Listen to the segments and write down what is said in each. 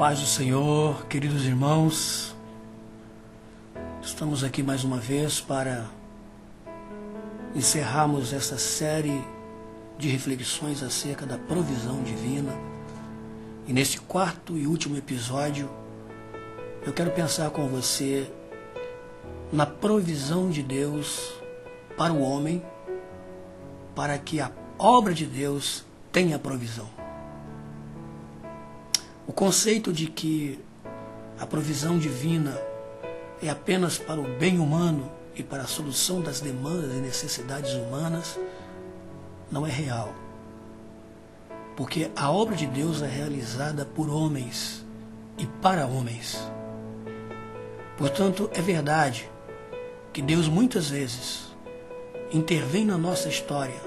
paz do Senhor, queridos irmãos, estamos aqui mais uma vez para encerrarmos esta série de reflexões acerca da provisão divina. E neste quarto e último episódio, eu quero pensar com você na provisão de Deus para o homem, para que a obra de Deus tenha provisão. O conceito de que a provisão divina é apenas para o bem humano e para a solução das demandas e necessidades humanas não é real. Porque a obra de Deus é realizada por homens e para homens. Portanto, é verdade que Deus muitas vezes intervém na nossa história,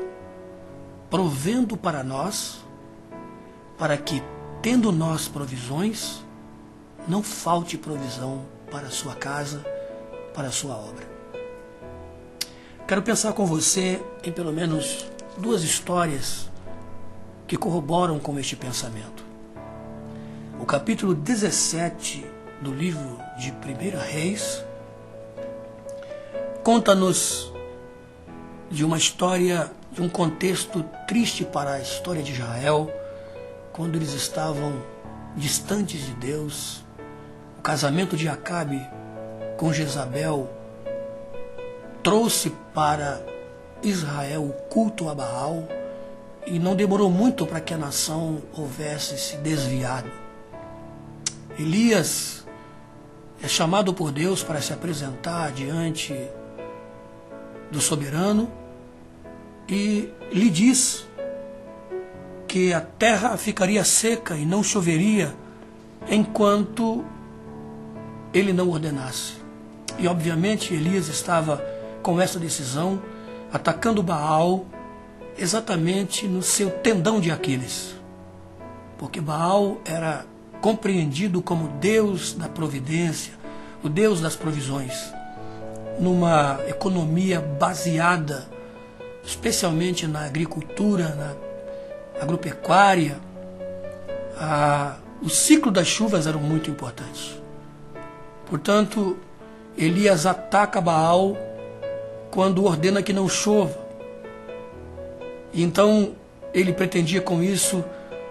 provendo para nós, para que, tendo nós provisões, não falte provisão para a sua casa, para a sua obra. Quero pensar com você em pelo menos duas histórias que corroboram com este pensamento. O capítulo 17 do livro de 1 Reis conta-nos de uma história, de um contexto triste para a história de Israel, quando eles estavam distantes de Deus. O casamento de Acabe com Jezabel trouxe para Israel o culto a Baal, e não demorou muito para que a nação houvesse se desviado. Elias é chamado por Deus para se apresentar diante do soberano e lhe diz que a terra ficaria seca e não choveria enquanto ele não ordenasse. E obviamente Elias estava com essa decisão, atacando Baal exatamente no seu tendão de Aquiles, porque Baal era compreendido como Deus da providência, o Deus das provisões, numa economia baseada especialmente na agricultura, na agropecuária. O ciclo das chuvas era muito importante. Portanto, Elias ataca Baal quando ordena que não chova. E então ele pretendia com isso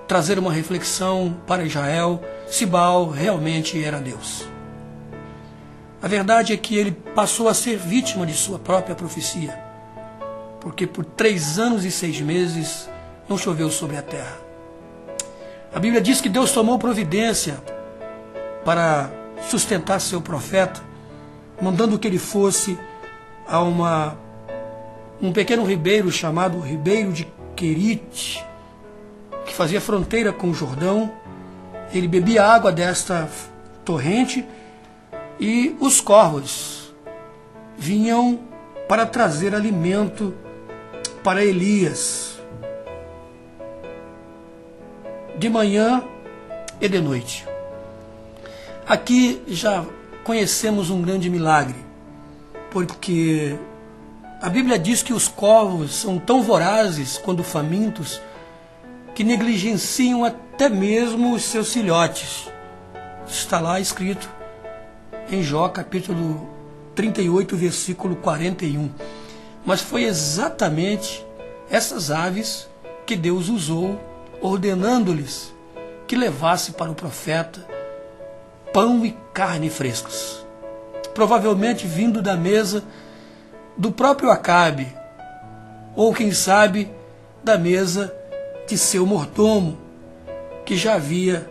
trazer uma reflexão para Israel se Baal realmente era Deus. A verdade é que ele passou a ser vítima de sua própria profecia, porque por 3 anos e 6 meses não choveu sobre a terra. A Bíblia diz que Deus tomou providência para sustentar seu profeta, mandando que ele fosse a um pequeno ribeiro chamado Ribeiro de Querite, que fazia fronteira com o Jordão. Ele bebia água desta torrente e os corvos vinham para trazer alimento para Elias, de manhã e de noite. Aqui já conhecemos um grande milagre, porque a Bíblia diz que os corvos são tão vorazes quando famintos que negligenciam até mesmo os seus filhotes. Está lá escrito em Jó capítulo 38, versículo 41. Mas foi exatamente essas aves que Deus usou, ordenando-lhes que levasse para o profeta pão e carne frescos, provavelmente vindo da mesa do próprio Acabe, ou quem sabe da mesa de seu mordomo, que já havia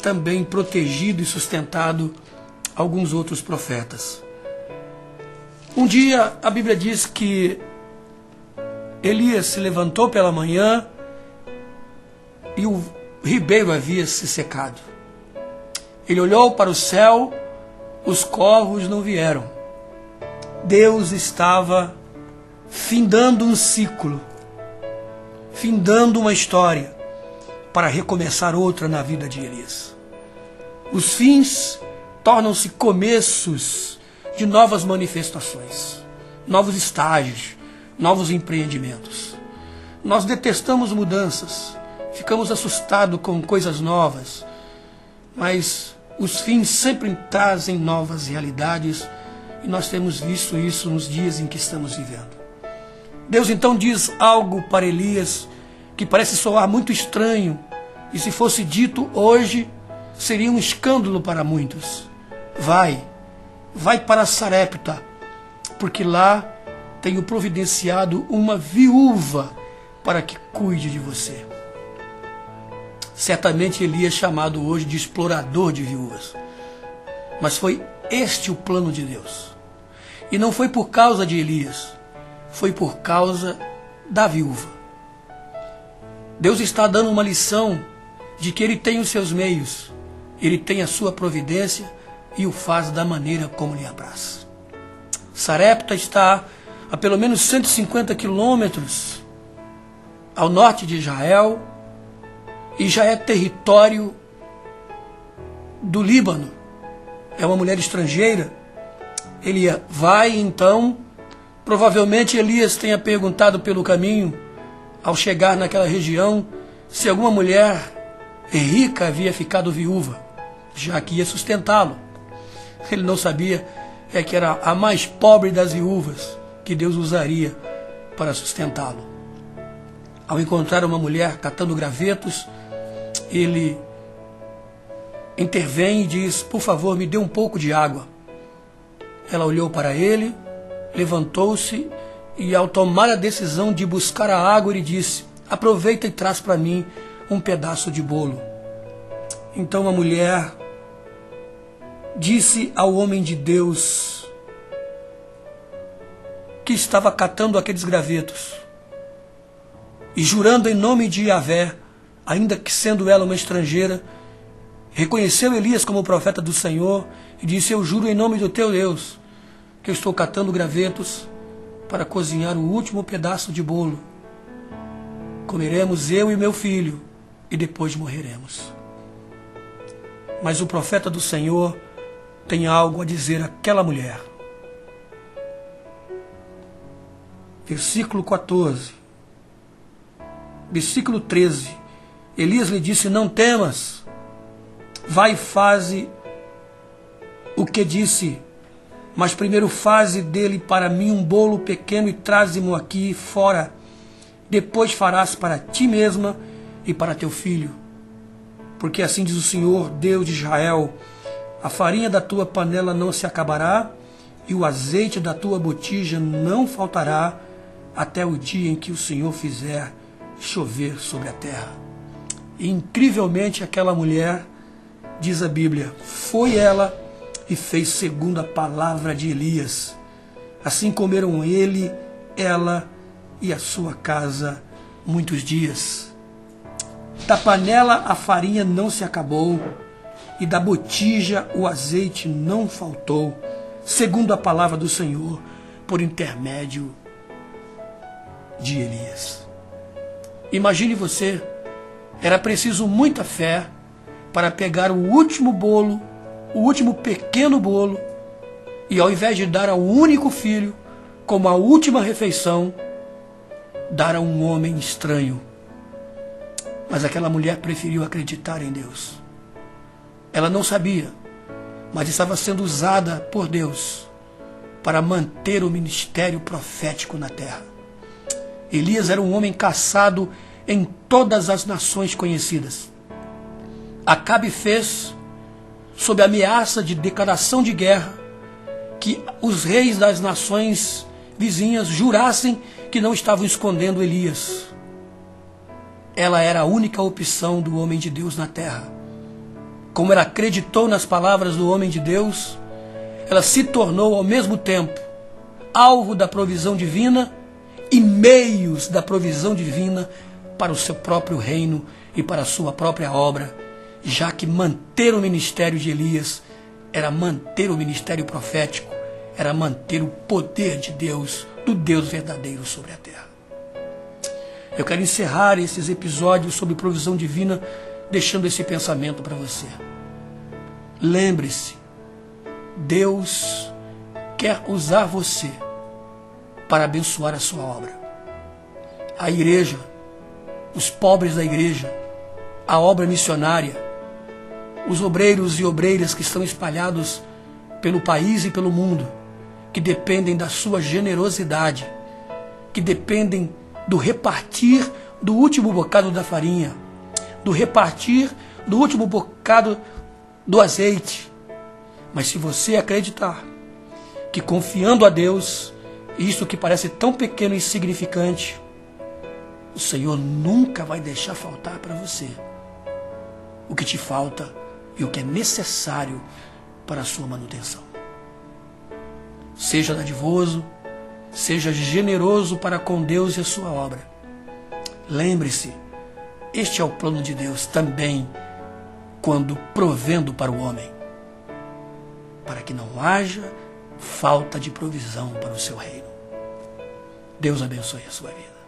também protegido e sustentado alguns outros profetas. Um dia a Bíblia diz que Elias se levantou pela manhã e o ribeiro havia se secado. Ele olhou para o céu, os corvos não vieram. Deus estava findando um ciclo, findando uma história, para recomeçar outra na vida de Elias. Os fins tornam-se começos de novas manifestações, novos estágios, novos empreendimentos. Nós detestamos mudanças, ficamos assustados com coisas novas, mas os fins sempre trazem novas realidades e nós temos visto isso nos dias em que estamos vivendo. Deus então diz algo para Elias que parece soar muito estranho e se fosse dito hoje seria um escândalo para muitos. Vai para Sarepta, porque lá tenho providenciado uma viúva para que cuide de você. Certamente Elias é chamado hoje de explorador de viúvas, mas foi este o plano de Deus. E não foi por causa de Elias, foi por causa da viúva. Deus está dando uma lição de que Ele tem os seus meios, Ele tem a sua providência e o faz da maneira como lhe apraz. Sarepta está a pelo menos 150 quilômetros ao norte de Israel e já é território do Líbano. É uma mulher estrangeira. Ele vai então, provavelmente Elias tenha perguntado pelo caminho, ao chegar naquela região, se alguma mulher rica havia ficado viúva, já que ia sustentá-lo. Ele não sabia que era a mais pobre das viúvas que Deus usaria para sustentá-lo. Ao encontrar uma mulher catando gravetos, ele intervém e diz: por favor, me dê um pouco de água. Ela olhou para ele, levantou-se e, ao tomar a decisão de buscar a água, ele disse: aproveita e traz para mim um pedaço de bolo. Então a mulher disse ao homem de Deus que estava catando aqueles gravetos e jurando em nome de Yahvé, ainda que sendo ela uma estrangeira, reconheceu Elias como profeta do Senhor e disse: eu juro em nome do teu Deus que eu estou catando gravetos para cozinhar o último pedaço de bolo. Comeremos eu e meu filho e depois morreremos. Mas o profeta do Senhor tem algo a dizer àquela mulher. Versículo 14. Versículo 13. Elias lhe disse: não temas, vai e faze o que disse, mas primeiro faze dele para mim um bolo pequeno e traze-mo aqui fora. Depois farás para ti mesma e para teu filho. Porque assim diz o Senhor, Deus de Israel: a farinha da tua panela não se acabará e o azeite da tua botija não faltará até o dia em que o Senhor fizer chover sobre a terra. E incrivelmente aquela mulher, diz a Bíblia, foi ela e fez segundo a palavra de Elias. Assim comeram ele, ela e a sua casa muitos dias. Da panela a farinha não se acabou, e da botija o azeite não faltou, segundo a palavra do Senhor, por intermédio de Elias. Imagine você, era preciso muita fé para pegar o último bolo, o último pequeno bolo, e ao invés de dar ao único filho, como a última refeição, dar a um homem estranho. Mas aquela mulher preferiu acreditar em Deus. Ela não sabia, mas estava sendo usada por Deus para manter o ministério profético na terra. Elias era um homem caçado em todas as nações conhecidas. Acabe fez, sob ameaça de declaração de guerra, que os reis das nações vizinhas jurassem que não estavam escondendo Elias. Ela era a única opção do homem de Deus na terra. Como ela acreditou nas palavras do homem de Deus, ela se tornou ao mesmo tempo alvo da provisão divina e meios da provisão divina para o seu próprio reino e para a sua própria obra, já que manter o ministério de Elias era manter o ministério profético, era manter o poder de Deus, do Deus verdadeiro sobre a terra. Eu quero encerrar esses episódios sobre provisão divina deixando esse pensamento para você. Lembre-se, Deus quer usar você para abençoar a sua obra. A igreja, os pobres da igreja, a obra missionária, os obreiros e obreiras que estão espalhados pelo país e pelo mundo, que dependem da sua generosidade, que dependem do repartir do último bocado da farinha, do repartir do último bocado do azeite. Mas se você acreditar que confiando a Deus, isso que parece tão pequeno e insignificante, o Senhor nunca vai deixar faltar para você o que te falta e o que é necessário para a sua manutenção. Seja dadivoso, seja generoso para com Deus e a sua obra. Lembre-se, este é o plano de Deus também quando provendo para o homem, para que não haja falta de provisão para o seu reino. Deus abençoe a sua vida.